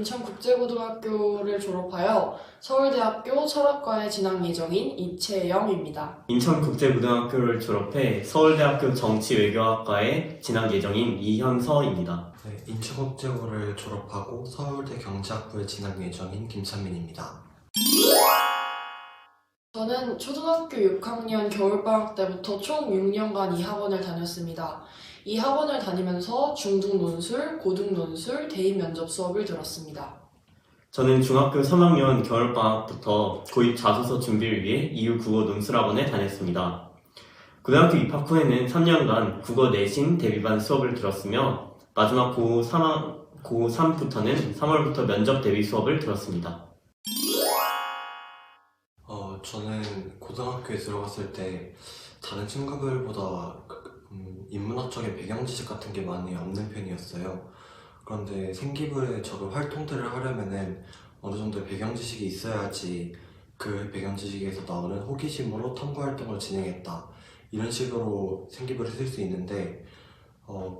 인천국제고등학교를 졸업하여 서울대학교 철학과에 진학 예정인 이채영입니다. 인천국제고등학교를 졸업해 서울대학교 정치외교학과에 진학 예정인 이현서입니다. 네, 인천국제고를 졸업하고 서울대 경제학부에 진학 예정인 김찬민입니다. 저는 초등학교 6학년 겨울방학 때부터 총 6년간 이 학원을 다녔습니다. 이 학원을 다니면서 중등 논술, 고등 논술, 대입 면접 수업을 들었습니다. 저는 중학교 3학년 겨울방학부터 고입 자소서 준비를 위해 이후 국어 논술학원에 다녔습니다. 고등학교 입학 후에는 3년간 국어 내신 대비반 수업을 들었으며 마지막 고3부터는 3월부터 면접 대비 수업을 들었습니다. 저는 고등학교에 들어갔을 때 다른 친구들보다 인문학적인 배경 지식 같은 게 많이 없는 편이었어요. 그런데 생기부에 적은 활동들을 하려면은 어느 정도의 배경 지식이 있어야지 그 배경 지식에서 나오는 호기심으로 탐구 활동을 진행했다. 이런 식으로 생기부를 쓸 수 있는데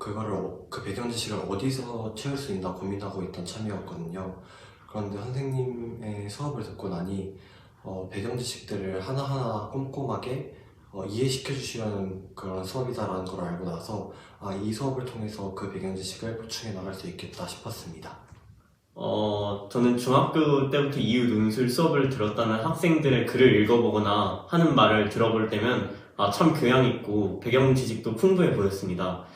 그 배경 지식을 어디서 채울 수 있나 고민하고 있던 참이었거든요. 그런데 선생님의 수업을 듣고 나니 배경 지식들을 하나하나 꼼꼼하게 이해시켜 주시려는 그런 수업이다라는 걸 알고 나서 이 수업을 통해서 그 배경 지식을 보충해 나갈 수 있겠다 싶었습니다. 저는 중학교 때부터 이후 논술 수업을 들었다는 학생들의 글을 읽어보거나 하는 말을 들어볼 때면 참 교양 있고 배경 지식도 풍부해 보였습니다.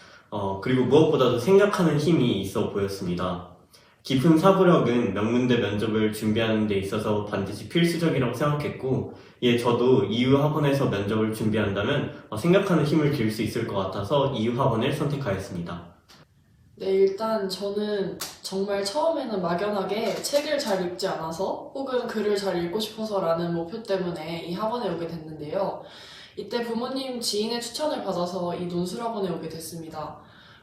그리고 무엇보다도 생각하는 힘이 있어 보였습니다. 깊은 사고력은 명문대 면접을 준비하는 데 있어서 반드시 필수적이라고 생각했고, 저도 이후 학원에서 면접을 준비한다면 생각하는 힘을 기를 수 있을 것 같아서 이후 학원을 선택하였습니다. 네, 일단 저는 정말 처음에는 막연하게 책을 잘 읽지 않아서 혹은 글을 잘 읽고 싶어서라는 목표 때문에 이 학원에 오게 됐는데요. 이때 부모님 지인의 추천을 받아서 이 논술학원에 오게 됐습니다.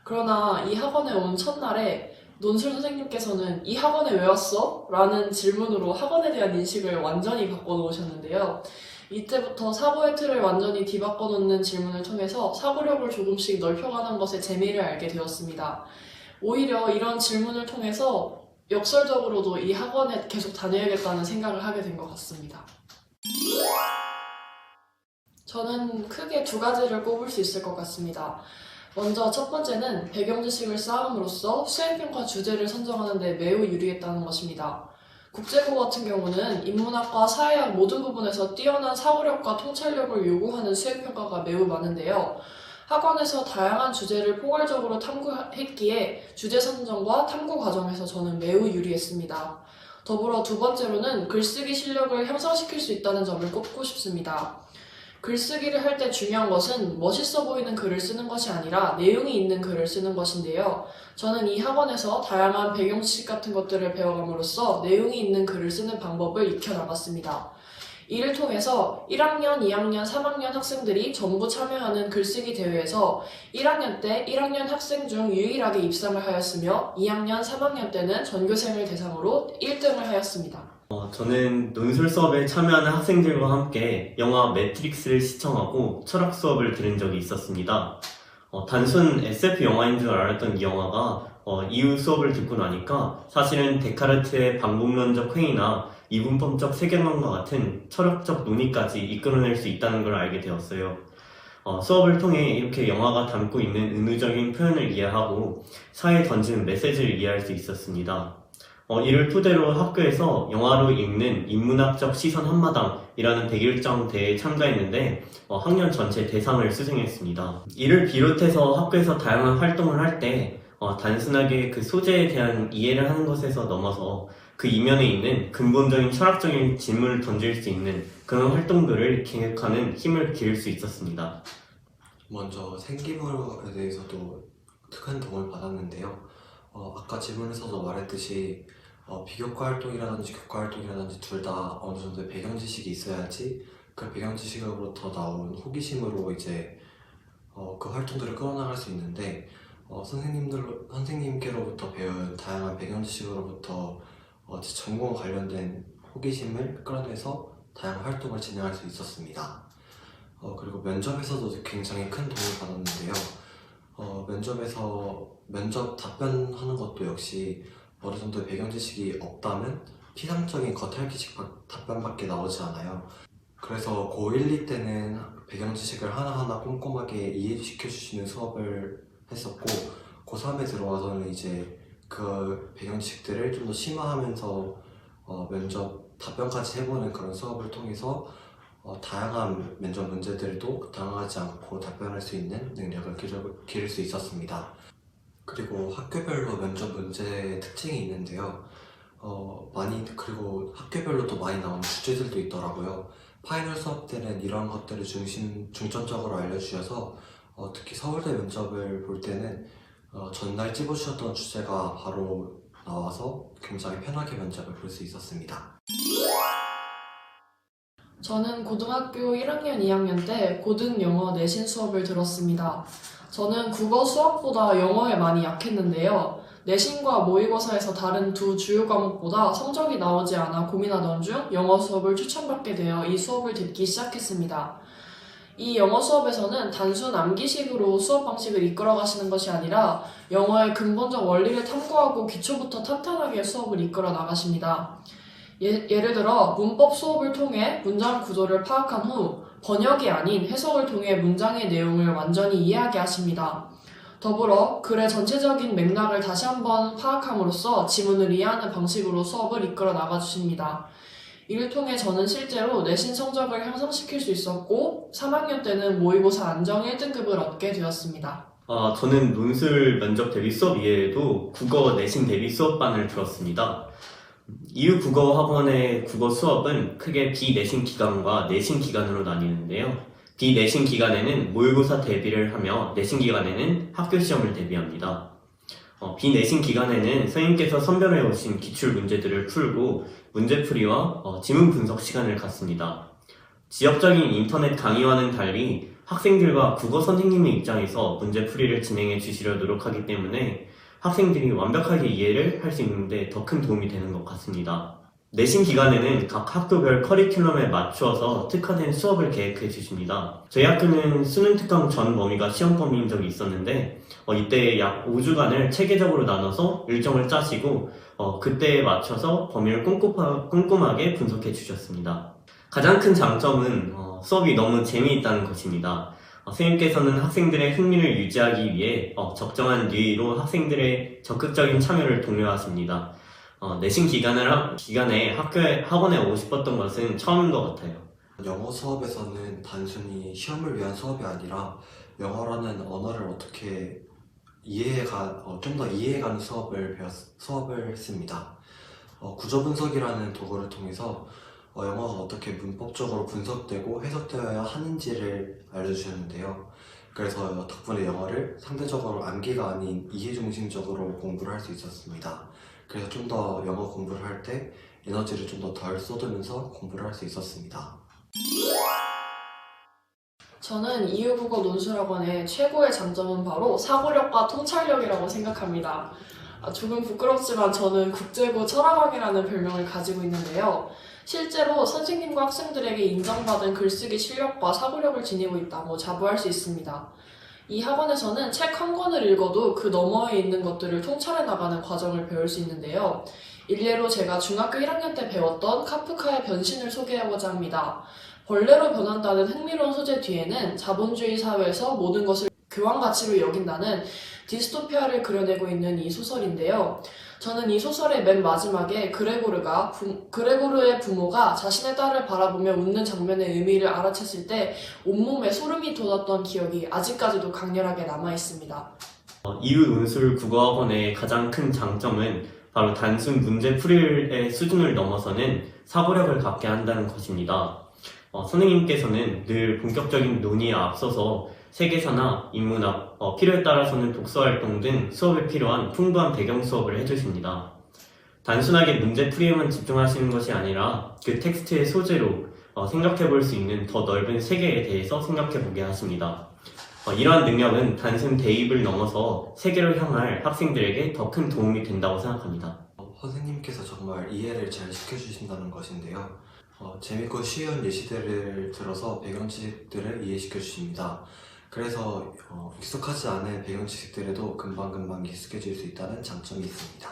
그러나 이 학원에 온 첫날에 논술 선생님께서는 이 학원에 왜 왔어? 라는 질문으로 학원에 대한 인식을 완전히 바꿔놓으셨는데요. 이때부터 사고의 틀을 완전히 뒤바꿔놓는 질문을 통해서 사고력을 조금씩 넓혀가는 것의 재미를 알게 되었습니다. 오히려 이런 질문을 통해서 역설적으로도 이 학원에 계속 다녀야겠다는 생각을 하게 된 것 같습니다. 저는 크게 두 가지를 꼽을 수 있을 것 같습니다. 먼저 첫 번째는 배경 지식을 쌓음으로써 수행평가 주제를 선정하는 데 매우 유리했다는 것입니다. 국제고 같은 경우는 인문학과 사회학 모든 부분에서 뛰어난 사고력과 통찰력을 요구하는 수행평가가 매우 많은데요. 학원에서 다양한 주제를 포괄적으로 탐구했기에 주제 선정과 탐구 과정에서 저는 매우 유리했습니다. 더불어 두 번째로는 글쓰기 실력을 향상시킬 수 있다는 점을 꼽고 싶습니다. 글쓰기를 할 때 중요한 것은 멋있어 보이는 글을 쓰는 것이 아니라 내용이 있는 글을 쓰는 것인데요. 저는 이 학원에서 다양한 배경 지식 같은 것들을 배워감으로써 내용이 있는 글을 쓰는 방법을 익혀나갔습니다. 이를 통해서 1학년, 2학년, 3학년 학생들이 전부 참여하는 글쓰기 대회에서 1학년 때 1학년 학생 중 유일하게 입상을 하였으며 2학년, 3학년 때는 전교생을 대상으로 1등을 하였습니다. 저는 논술 수업에 참여하는 학생들과 함께 영화 매트릭스를 시청하고 철학 수업을 들은 적이 있었습니다. 단순 SF 영화인 줄 알았던 이 영화가 이후 수업을 듣고 나니까 사실은 데카르트의 반복론적 회의나 이분법적 세계관과 같은 철학적 논의까지 이끌어낼 수 있다는 걸 알게 되었어요. 수업을 통해 이렇게 영화가 담고 있는 은유적인 표현을 이해하고 사회에 던지는 메시지를 이해할 수 있었습니다. 이를 토대로 학교에서 영화로 읽는 인문학적 시선 한마당이라는 100일장 대회에 참가했는데 학년 전체 대상을 수상했습니다. 이를 비롯해서 학교에서 다양한 활동을 할 때 단순하게 그 소재에 대한 이해를 하는 것에서 넘어서 그 이면에 있는 근본적인 철학적인 질문을 던질 수 있는 그런 활동들을 기획하는 힘을 기를 수 있었습니다. 먼저 생기부에 대해서도 큰 도움을 받았는데요. 아까 질문에서도 말했듯이 비교과 활동이라든지 교과 활동이라든지 둘 다 어느 정도의 배경 지식이 있어야지 그 배경 지식으로부터 나온 호기심으로 이제 그 활동들을 끌어나갈 수 있는데 선생님께로부터 배운 다양한 배경 지식으로부터 전공 관련된 호기심을 끌어내서 다양한 활동을 진행할 수 있었습니다. 그리고 면접에서도 굉장히 큰 도움을 받았는데요. 면접 답변하는 것도 역시 어느 정도 배경 지식이 없다면 피상적인 겉핥기식 답변밖에 나오지 않아요. 그래서 고1, 2 때는 배경 지식을 하나하나 꼼꼼하게 이해시켜 주시는 수업을 했었고, 고3에 들어와서는 이제 그 배경 지식들을 좀 더 심화하면서 면접 답변까지 해보는 그런 수업을 통해서 다양한 면접 문제들도 당황하지 않고 답변할 수 있는 능력을 기를 수 있었습니다. 그리고 학교별로 면접 문제의 특징이 있는데요. 그리고 학교별로 또 많이 나오는 주제들도 있더라고요. 파이널 수업 때는 이런 것들을 중점적으로 알려주셔서 특히 서울대 면접을 볼 때는 전날 찝어주셨던 주제가 바로 나와서 굉장히 편하게 면접을 볼 수 있었습니다. 저는 고등학교 1학년, 2학년 때 고등 영어 내신 수업을 들었습니다. 저는 국어 수학보다 영어에 많이 약했는데요. 내신과 모의고사에서 다른 두 주요 과목보다 성적이 나오지 않아 고민하던 중 영어 수업을 추천받게 되어 이 수업을 듣기 시작했습니다. 이 영어 수업에서는 단순 암기식으로 수업 방식을 이끌어 가시는 것이 아니라 영어의 근본적 원리를 탐구하고 기초부터 탄탄하게 수업을 이끌어 나가십니다. 예를 들어 문법 수업을 통해 문장 구조를 파악한 후 번역이 아닌 해석을 통해 문장의 내용을 완전히 이해하게 하십니다. 더불어 글의 전체적인 맥락을 다시 한번 파악함으로써 지문을 이해하는 방식으로 수업을 이끌어 나가주십니다. 이를 통해 저는 실제로 내신 성적을 향상시킬 수 있었고 3학년 때는 모의고사 안정 1등급을 얻게 되었습니다. 저는 논술 면접 대비 수업 이외에도 국어 내신 대비 수업반을 들었습니다. 이후 국어학원의 국어 수업은 크게 비내신 기간과 내신 기간으로 나뉘는데요. 비내신 기간에는 모의고사 대비를 하며 내신 기간에는 학교 시험을 대비합니다. 비내신 기간에는 선생님께서 선별해 오신 기출 문제들을 풀고 문제풀이와 지문 분석 시간을 갖습니다. 지역적인 인터넷 강의와는 달리 학생들과 국어 선생님의 입장에서 문제풀이를 진행해 주시려 노력하기 때문에 학생들이 완벽하게 이해를 할 수 있는데 더 큰 도움이 되는 것 같습니다. 내신 기간에는 각 학교별 커리큘럼에 맞추어서 특화된 수업을 계획해 주십니다. 저희 학교는 수능 특강 전 범위가 시험 범위인 적이 있었는데 이때 약 5주간을 체계적으로 나눠서 일정을 짜시고 그때에 맞춰서 범위를 꼼꼼하게 분석해 주셨습니다. 가장 큰 장점은 수업이 너무 재미있다는 것입니다. 선생님께서는 학생들의 흥미를 유지하기 위해 적정한 유의로 학생들의 적극적인 참여를 독려하십니다. 내신 기간에 학원에 오고 싶었던 것은 처음인 것 같아요. 영어 수업에서는 단순히 시험을 위한 수업이 아니라 영어라는 언어를 어떻게 좀 더 이해해가는 수업을 했습니다. 구조 분석이라는 도구를 통해서 영어가 어떻게 문법적으로 분석되고 해석되어야 하는지를 알려주셨는데요. 그래서 덕분에 영어를 상대적으로 암기가 아닌 이해 중심적으로 공부를 할 수 있었습니다. 그래서 좀 더 영어 공부를 할 때 에너지를 좀 더 덜 쏟으면서 공부를 할 수 있었습니다. 저는 이유국어 논술학원의 최고의 장점은 바로 사고력과 통찰력이라고 생각합니다. 조금 부끄럽지만 저는 국제고 철학왕이라는 별명을 가지고 있는데요. 실제로 선생님과 학생들에게 인정받은 글쓰기 실력과 사고력을 지니고 있다고 자부할 수 있습니다. 이 학원에서는 책 한 권을 읽어도 그 너머에 있는 것들을 통찰해 나가는 과정을 배울 수 있는데요. 일례로 제가 중학교 1학년 때 배웠던 카프카의 변신을 소개하고자 합니다. 벌레로 변한다는 흥미로운 소재 뒤에는 자본주의 사회에서 모든 것을 교환 가치로 여긴다는 디스토피아를 그려내고 있는 이 소설인데요. 저는 이 소설의 맨 마지막에 그레고르의 부모가 자신의 딸을 바라보며 웃는 장면의 의미를 알아챘을 때 온몸에 소름이 돋았던 기억이 아직까지도 강렬하게 남아있습니다. 이후 논술 국어학원의 가장 큰 장점은 바로 단순 문제풀이의 수준을 넘어서는 사고력을 갖게 한다는 것입니다. 선생님께서는 늘 본격적인 논의에 앞서서 세계사나 인문학, 필요에 따라서는 독서활동 등 수업에 필요한 풍부한 배경 수업을 해주십니다. 단순하게 문제풀이에만 집중하시는 것이 아니라 그 텍스트의 소재로 생각해볼 수 있는 더 넓은 세계에 대해서 생각해보게 하십니다. 이러한 능력은 단순 대입을 넘어서 세계를 향할 학생들에게 더 큰 도움이 된다고 생각합니다. 선생님께서 정말 이해를 잘 시켜주신다는 것인데요. 재밌고 쉬운 예시들을 들어서 배경 지식들을 이해시켜 주십니다. 그래서 익숙하지 않은 배경 지식들에도 금방금방 익숙해질 수 있다는 장점이 있습니다.